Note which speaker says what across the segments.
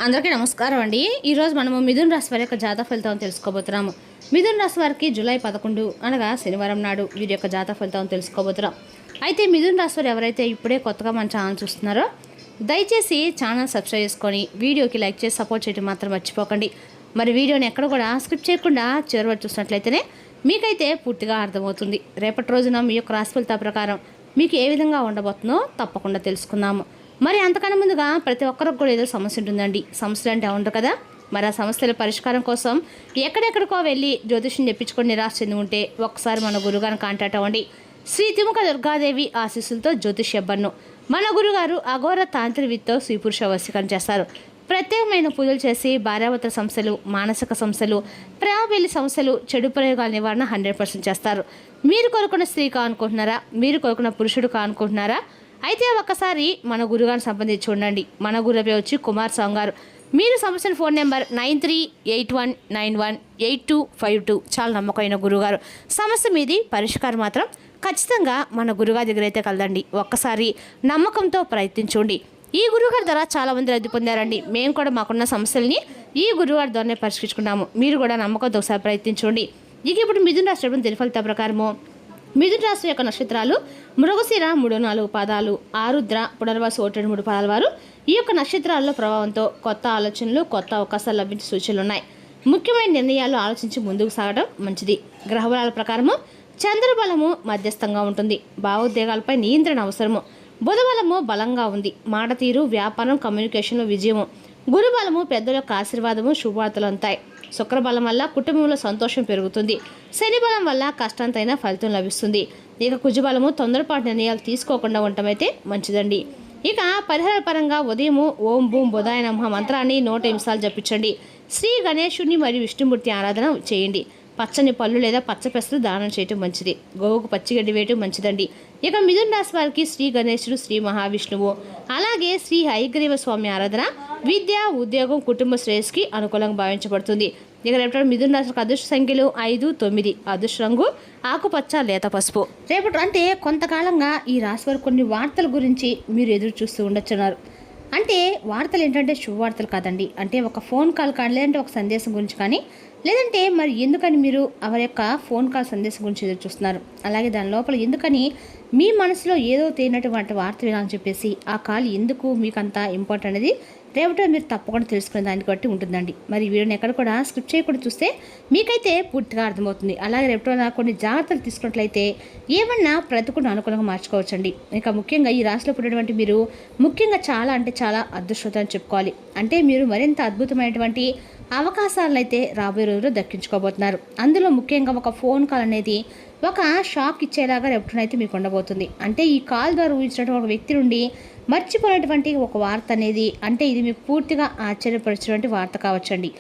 Speaker 1: అందరికీ నమస్కారం అండి. ఈరోజు మనము మిథున రాశి వారి యొక్క జాతక ఫలితాలను తెలుసుకోబోతున్నాము. మిథున రాశి వారికి జూలై 11 అనగా శనివారం నాడు వీరి యొక్క జాతక ఫలితాలను తెలుసుకోబోతున్నాం. అయితే మిథున రాశి వారు ఎవరైతే ఇప్పుడే కొత్తగా మన ఛానల్ చూస్తున్నారో దయచేసి ఛానల్ సబ్స్క్రైబ్ చేసుకొని వీడియోకి లైక్ చేసి సపోర్ట్ చేయడం మాత్రం మర్చిపోకండి. మరి వీడియోని ఎక్కడ కూడా స్కిప్ చేయకుండా చివరి వరకు చూసినట్లయితేనే మీకైతే పూర్తిగా అర్థమవుతుంది. రేపటి రోజున మీ యొక్క రాశి ఫలితాల ప్రకారం మీకు ఏ విధంగా ఉండబోతుందో తప్పకుండా తెలుసుకుందాము. మరి అంతకన్నా ముందుగా ప్రతి ఒక్కరికి కూడా ఏదో సమస్య ఉంటుందండి. సమస్యలు అంటే ఉండరు కదా. మరి ఆ సమస్యల పరిష్కారం కోసం ఎక్కడెక్కడికో వెళ్ళి జ్యోతిష్యం చెప్పించుకొని నిరాశ చెంది ఉంటే ఒక్కసారి మన గురుగారిని కాంటాక్ట్ అవ్వండి. శ్రీ తిముక దుర్గాదేవి ఆశీస్సులతో జ్యోతిష్యబ్బన్ను మన గురుగారు అఘోర తాంత్రివిత్తో స్త్రీపురుష వశీకరణ చేస్తారు. ప్రత్యేకమైన పూజలు చేసి భార్యాభర్తల సమస్యలు, మానసిక సమస్యలు, ప్రేమ పెళ్లి సమస్యలు, చెడు ప్రయోగాల నివారణ 100% చేస్తారు. మీరు కోరుకున్న స్త్రీ కానుకుంటున్నారా? మీరు కోరుకున్న పురుషుడు కానుకుంటున్నారా? అయితే ఒక్కసారి మన గురుగారిని సంబంధించి ఉండండి. మన గురువే వచ్చి కుమార్ స్వామి గారు. మీరు సమస్యను ఫోన్ నెంబర్ 9381918252. చాలా నమ్మకమైన గురుగారు. సమస్య మీది పరిష్కారం మాత్రం ఖచ్చితంగా మన గురుగారి దగ్గర అయితే కలదండి. ఒక్కసారి నమ్మకంతో ప్రయత్నించండి. ఈ గురువుగారి ద్వారా చాలామంది లబ్ధి పొందారండి. మేము కూడా మాకున్న సమస్యల్ని ఈ గురువుగారి ద్వారానే పరిష్కరించుకున్నాము. మీరు కూడా నమ్మకంతో ఒకసారి ప్రయత్నించండి. ఇక ఇప్పుడు మిథున రాశి తెలిఫలిత ఫలిత ప్రకారము మిథున రాశి యొక్క నక్షత్రాలు మృగశిర 3-4 పాదాలు, ఆరుద్ర, పునర్వసు 1-3 పాదాల వారు ఈ యొక్క నక్షత్రాల్లో ప్రభావంతో కొత్త ఆలోచనలు, కొత్త అవకాశాలు లభించే సూచనలు ఉన్నాయి. ముఖ్యమైన నిర్ణయాలు ఆలోచించి ముందుకు సాగడం మంచిది. గ్రహబలాల ప్రకారము చంద్రబలము మధ్యస్థంగా ఉంటుంది. భావోద్వేగాలపై నియంత్రణ అవసరము. బుధబలము బలంగా ఉంది. మాట తీరు, వ్యాపారం, కమ్యూనికేషన్లో విజయము. గురుబలము పెద్దల యొక్క ఆశీర్వాదము, శుభవార్తలు అంతాయి. శుక్రబలం వల్ల కుటుంబంలో సంతోషం పెరుగుతుంది. శని బలం వల్ల కష్టంతైన ఫలితం లభిస్తుంది. ఇక కుజబలము తొందరపాటు నిర్ణయాలు తీసుకోకుండా ఉండటమైతే మంచిదండి. ఇక పరిహార పరంగా ఉదయము ఓం భూం బుధాయ నమః మంత్రాన్ని 100 నిమిషాలు జపించండి. శ్రీ గణేశుని మరియు విష్ణుమూర్తి ఆరాధన చేయండి. పచ్చని పళ్ళు లేదా పచ్చ పెసలు దానం చేయటం మంచిది. గోవుకు పచ్చిగడ్డి వేయటం మంచిదండి. ఇక మిథున రాశి వారికి శ్రీ గణేశుడు, శ్రీ మహావిష్ణువు, అలాగే శ్రీ హయగ్రీవ స్వామి ఆరాధన విద్య, ఉద్యోగం, కుటుంబ శ్రేయస్కి అనుకూలంగా భావించబడుతుంది. ఇక రేపటి మిథున రాశికి అదృష్ట సంఖ్యలు 5, 9. అదృష్ట రంగు ఆకుపచ్చ, లేత పసుపు. రేపటి అంటే కొంతకాలంగా ఈ రాశి వారు కొన్ని వార్తల గురించి మీరు ఎదురు చూస్తూ ఉండొచ్చున్నారు. అంటే వార్తలు ఏంటంటే శుభవార్తలు కాదండి. అంటే ఒక ఫోన్ కాల్ కానీ, లేదంటే ఒక సందేశం గురించి కానీ, లేదంటే మరి ఎందుకని మీరు ఎవరి యొక్క ఫోన్ కాల్ సందేశం గురించి ఎదురు చూస్తున్నారు. అలాగే దాని లోపల ఎందుకని మీ మనసులో ఏదో తేనటువంటి వార్త వినాలని చెప్పేసి ఆ కాల్ ఎందుకు మీకు అంత ఇంపార్టెంట్ అనేది రేపటి మీరు తప్పకుండా తెలుసుకునే దాన్ని బట్టి ఉంటుందండి. మరి వీడియోని ఎక్కడ కూడా స్కిప్ చేయకుండా చూస్తే మీకైతే పూర్తిగా అర్థమవుతుంది. అలాగే రేపటి కొన్ని జాగ్రత్తలు తీసుకున్నట్లయితే ఏమన్నా ప్రతికూల అనుకూలంగా మార్చుకోవచ్చండి. ఇంకా ముఖ్యంగా ఈ రాశిలో పుట్టినటువంటి మీరు ముఖ్యంగా చాలా అంటే చాలా అదృష్టం చెప్పుకోవాలి. అంటే మీరు మరింత అద్భుతమైనటువంటి అవకాశాలను అయితే రాబోయే రోజుల్లో దక్కించుకోబోతున్నారు. అందులో ముఖ్యంగా ఒక ఫోన్ కాల్ అనేది ఒక షాక్ ఇచ్చేలాగా రేపటినైతే మీకు ఉండబోతుంది. అంటే ఈ కాల్ ద్వారా ఊహించినటువంటి ఒక వ్యక్తి నుండి మర్చిపోయినటువంటి ఒక వార్త అనేది, అంటే ఇది మీకు పూర్తిగా ఆశ్చర్యపరిచినటువంటి వార్త కావచ్చండి.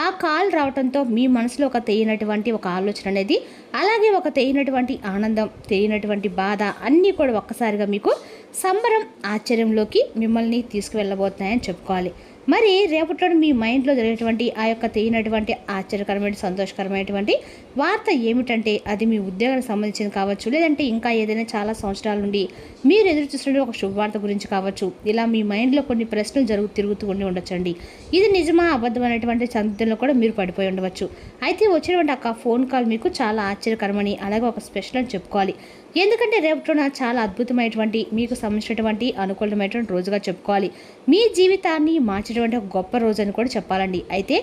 Speaker 1: ఆ కాల్ రావడంతో మీ మనసులో ఒక తెలియనటువంటి ఒక ఆలోచన అనేది, అలాగే ఒక తెలియనటువంటి ఆనందం, తెలియనటువంటి బాధ అన్నీ కూడా ఒక్కసారిగా మీకు సంబరం, ఆశ్చర్యంలోకి మిమ్మల్ని తీసుకువెళ్ళబోతున్నాయని చెప్పుకోవాలి. మరి రేపట్లో మీ మైండ్లో జరిగేటువంటి ఆ యొక్క తెలియనటువంటి ఆశ్చర్యకరమైన, సంతోషకరమైనటువంటి వార్త ఏమిటంటే అది మీ ఉద్యోగానికి సంబంధించింది కావచ్చు, లేదంటే ఇంకా ఏదైనా చాలా సంవత్సరాల నుండి మీరు ఎదురు చూస్తున్న ఒక శుభవార్త గురించి కావచ్చు. ఇలా మీ మైండ్లో కొన్ని ప్రశ్నలు తిరుగుతూ ఉండి ఉండొచ్చండి. ఇది నిజమా అబద్ధమైనటువంటి సందేహంలో కూడా మీరు పడిపోయి ఉండవచ్చు. అయితే వచ్చినటువంటి ఒక ఫోన్ కాల్ మీకు చాలా ఆశ్చర్యకరమని, అలాగే ఒక స్పెషల్ అని చెప్పుకోవాలి. ఎందుకంటే రేపటిన చాలా అద్భుతమైనటువంటి, మీకు సంబంధించినటువంటి అనుకూలమైనటువంటి రోజుగా చెప్పుకోవాలి. మీ జీవితాన్ని మార్చేటువంటి ఒక గొప్ప రోజు అని కూడా చెప్పాలండి. అయితే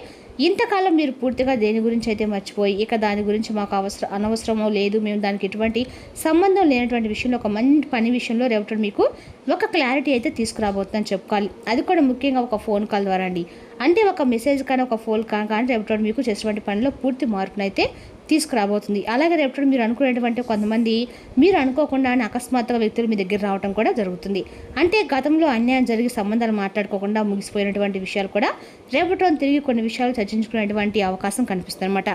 Speaker 1: ఇంతకాలం మీరు పూర్తిగా దేని గురించి అయితే మర్చిపోయి ఇక దాని గురించి మాకు అనవసరమో లేదు, మేము దానికి ఎటువంటి సంబంధం లేనటువంటి విషయంలో, ఒక మంచి పని విషయంలో రేపటి మీకు ఒక క్లారిటీ అయితే తీసుకురాబోతుందని చెప్పుకోవాలి. అది కూడా ముఖ్యంగా ఒక ఫోన్ కాల్ ద్వారా అండి. అంటే ఒక మెసేజ్ కానీ, ఒక ఫోన్ కానీ రేపటి మీకు చేసినటువంటి పనిలో పూర్తి మార్పునైతే తీసుకురాబోతుంది. అలాగే రేపటి మీరు అనుకునేటువంటి కొంతమంది మీరు అనుకోకుండా అకస్మాత్తుగా వ్యక్తులు మీ దగ్గర రావడం కూడా జరుగుతుంది. అంటే గతంలో అన్యాయం జరిగి సంబంధాలు మాట్లాడుకోకుండా ముగిసిపోయినటువంటి విషయాలు కూడా రేపటి తిరిగి కొన్ని విషయాలు చర్చించుకునేటువంటి అవకాశం కనిపిస్తుంది అనమాట.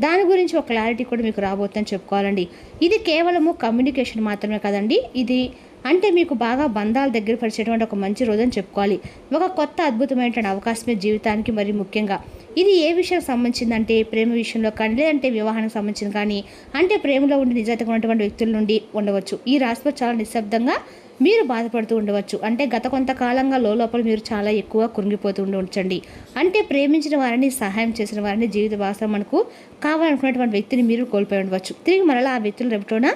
Speaker 1: దాని గురించి ఒక క్లారిటీ కూడా మీకు రాబోతుందని చెప్పుకోవాలండి. ఇది కేవలము కమ్యూనికేషన్ మాత్రమే కదండి. ఇది అంటే మీకు బాగా బంధాలు దగ్గర పరిచేటువంటి ఒక మంచి రోజు అని చెప్పుకోవాలి. ఒక కొత్త అద్భుతమైనటువంటి అవకాశమే జీవితానికి. మరి ముఖ్యంగా ఇది ఏ విషయం సంబంధించిందంటే ప్రేమ విషయంలో కానీ, లేదంటే వివాహానికి సంబంధించింది కానీ, అంటే ప్రేమలో ఉండి నిజాయితీగా ఉన్నటువంటి వ్యక్తుల నుండి ఉండవచ్చు. ఈ రాశిలో చాలా నిశ్శబ్దంగా మీరు బాధపడుతూ ఉండవచ్చు. అంటే గత కొంతకాలంగా లోపల మీరు చాలా ఎక్కువ కృంగిపోతూ ఉండవచ్చండి. అంటే ప్రేమించిన వారిని, సహాయం చేసిన వారిని, జీవిత భాగస్వామి మనకు కావాలనుకున్నటువంటి వ్యక్తిని మీరు కోల్పోయి ఉండవచ్చు. తిరిగి మరలా ఆ వ్యక్తులు రేపటోన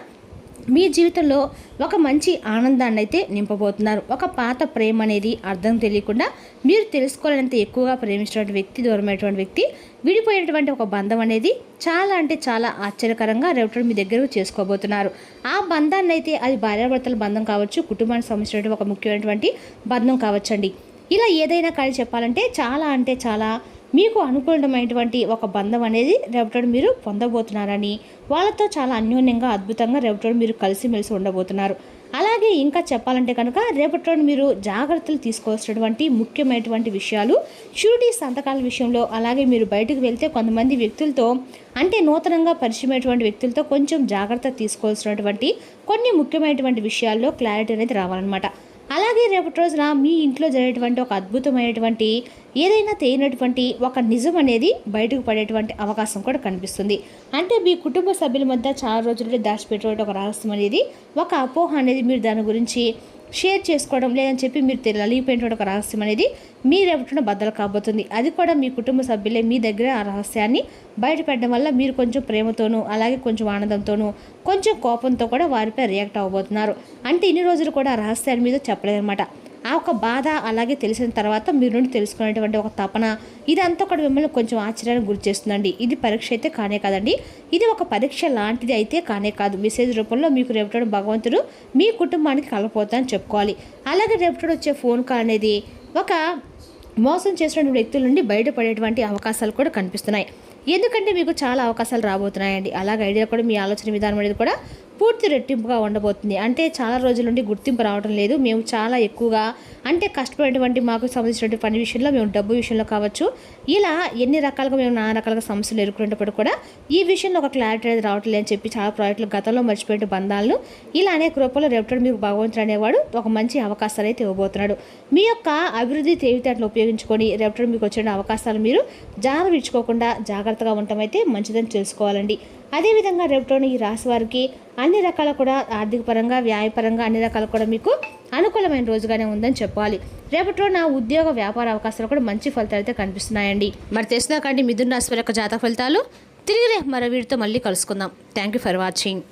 Speaker 1: మీ జీవితంలో ఒక మంచి ఆనందాన్ని అయితే నింపబోతున్నారు. ఒక పాత ప్రేమ అనేది అర్థం తెలియకుండా మీరు తెలుసుకోలేనంత ఎక్కువగా ప్రేమించినటువంటి వ్యక్తి, దూరమైనటువంటి వ్యక్తి, విడిపోయినటువంటి ఒక బంధం అనేది చాలా అంటే చాలా ఆశ్చర్యకరంగా రేపటి మీ దగ్గరకు చేసుకోబోతున్నారు. ఆ బంధాన్ని అయితే అది భార్యాభర్తల బంధం కావచ్చు, కుటుంబానికి సంబంధించినటువంటి ఒక ముఖ్యమైనటువంటి బంధం కావచ్చండి. ఇలా ఏదైనా కానీ చెప్పాలంటే చాలా అంటే చాలా మీకు అనుకూలమైనటువంటి ఒక బంధం అనేది రేపటి మీరు పొందబోతున్నారని, వాళ్ళతో చాలా అన్యోన్యంగా అద్భుతంగా రేపటి మీరు కలిసిమెలిసి ఉండబోతున్నారు. అలాగే ఇంకా చెప్పాలంటే కనుక రేపటి మీరు జాగ్రత్తలు తీసుకోవాల్సినటువంటి ముఖ్యమైనటువంటి విషయాలు షూరిటీ సంతకాల విషయంలో, అలాగే మీరు బయటకు వెళ్తే కొంతమంది వ్యక్తులతో అంటే నూతనంగా పరిచయమైనటువంటి వ్యక్తులతో కొంచెం జాగ్రత్త తీసుకోవాల్సినటువంటి కొన్ని ముఖ్యమైనటువంటి విషయాల్లో క్లారిటీ అనేది రావాలన్నమాట. అలాగే రేపటి రోజున మీ ఇంట్లో జరిగేటువంటి ఒక అద్భుతమైనటువంటి ఏదైనా తెలియనటువంటి ఒక నిజం అనేది బయటకు పడేటువంటి అవకాశం కూడా కనిపిస్తుంది. అంటే మీ కుటుంబ సభ్యుల మధ్య చాలా రోజులు దాచిపెట్టేటువంటి ఒక రహస్యం అనేది, ఒక అపోహ అనేది మీరు దాని గురించి షేర్ చేసుకోవడం లేదని చెప్పి మీరు తెలియపోయినటువంటి ఒక రహస్యం అనేది మీ రేపటిన బద్దలు కాబోతుంది. అది కూడా మీ కుటుంబ సభ్యులే మీ దగ్గర ఆ రహస్యాన్ని బయటపెట్టడం వల్ల మీరు కొంచెం ప్రేమతోనూ, అలాగే కొంచెం ఆనందంతోనూ, కొంచెం కోపంతో కూడా వారిపై రియాక్ట్ అవ్వబోతున్నారు. అంటే ఇన్ని రోజులు కూడా ఆ రహస్యాన్ని మీద చెప్పలేదన్నమాట. ఆ ఒక బాధ అలాగే తెలిసిన తర్వాత మీరు నుండి తెలుసుకునేటువంటి ఒక తపన, ఇదంతా కూడా మిమ్మల్ని కొంచెం ఆశ్చర్యానికి గురి చేస్తుందండి. ఇది పరీక్ష అయితే కానే కాదండి, ఇది ఒక పరీక్ష లాంటిది అయితే కానే కాదు. మెసేజ్ రూపంలో మీకు రేపటి భగవంతుడు మీ కుటుంబానికి కలపోతానని చెప్పుకోవాలి. అలాగే రేపటి వచ్చే ఫోన్ కాల్ అనేది ఒక మోసం చేసినటువంటి వ్యక్తుల నుండి బయటపడేటువంటి అవకాశాలు కూడా కనిపిస్తున్నాయి. ఎందుకంటే మీకు చాలా అవకాశాలు రాబోతున్నాయండి. అలాగే ఐడియా కూడా మీ ఆలోచన విధానం అనేది కూడా పూర్తి రెట్టింపుగా ఉండబోతుంది. అంటే చాలా రోజుల నుండి గుర్తింపు రావడం లేదు, మేము చాలా ఎక్కువగా అంటే కష్టపడేటువంటి మాకు సంబంధించినటువంటి పని విషయంలో, మేము డబ్బు విషయంలో కావచ్చు, ఇలా ఎన్ని రకాలుగా మేము నానా రకాలుగా సమస్యలు ఎదుర్కొనేటప్పుడు కూడా ఈ విషయంలో ఒక క్లారిటీ అనేది రావట్లేదు అని చెప్పి చాలా ప్రాజెక్టులు గతంలో మర్చిపోయిన బంధాలను ఇలా అనేక రూపంలో రేపటి మీకు భగవంతుడు అనేవాడు ఒక మంచి అవకాశాలు అయితే ఇవ్వబోతున్నాడు. మీ యొక్క అభివృద్ధి తెలివితేటలు ఉపయోగించుకొని రేపటి మీకు వచ్చిన అవకాశాలు మీరు విడుచుకోకుండా జాగ్రత్తగా ఉండటం అయితే మంచిదని తెలుసుకోవాలండి. అదేవిధంగా రేపటి ఈ రాశి వారికి అన్ని రకాల కూడా ఆర్థిక పరంగా, వ్యాయపరంగా అన్ని రకాలు కూడా మీకు అనుకూలమైన రోజుగానే ఉందని చెప్పాలి. రేపటి నా ఉద్యోగ వ్యాపార అవకాశాలు కూడా మంచి ఫలితాలు అయితే కనిపిస్తున్నాయండి. మరి తెలిసినా కండి మిథున రాశి వారి యొక్క జాతక ఫలితాలు తిరిగి మరో వీడితో మళ్ళీ కలుసుకుందాం. Thank you for watching.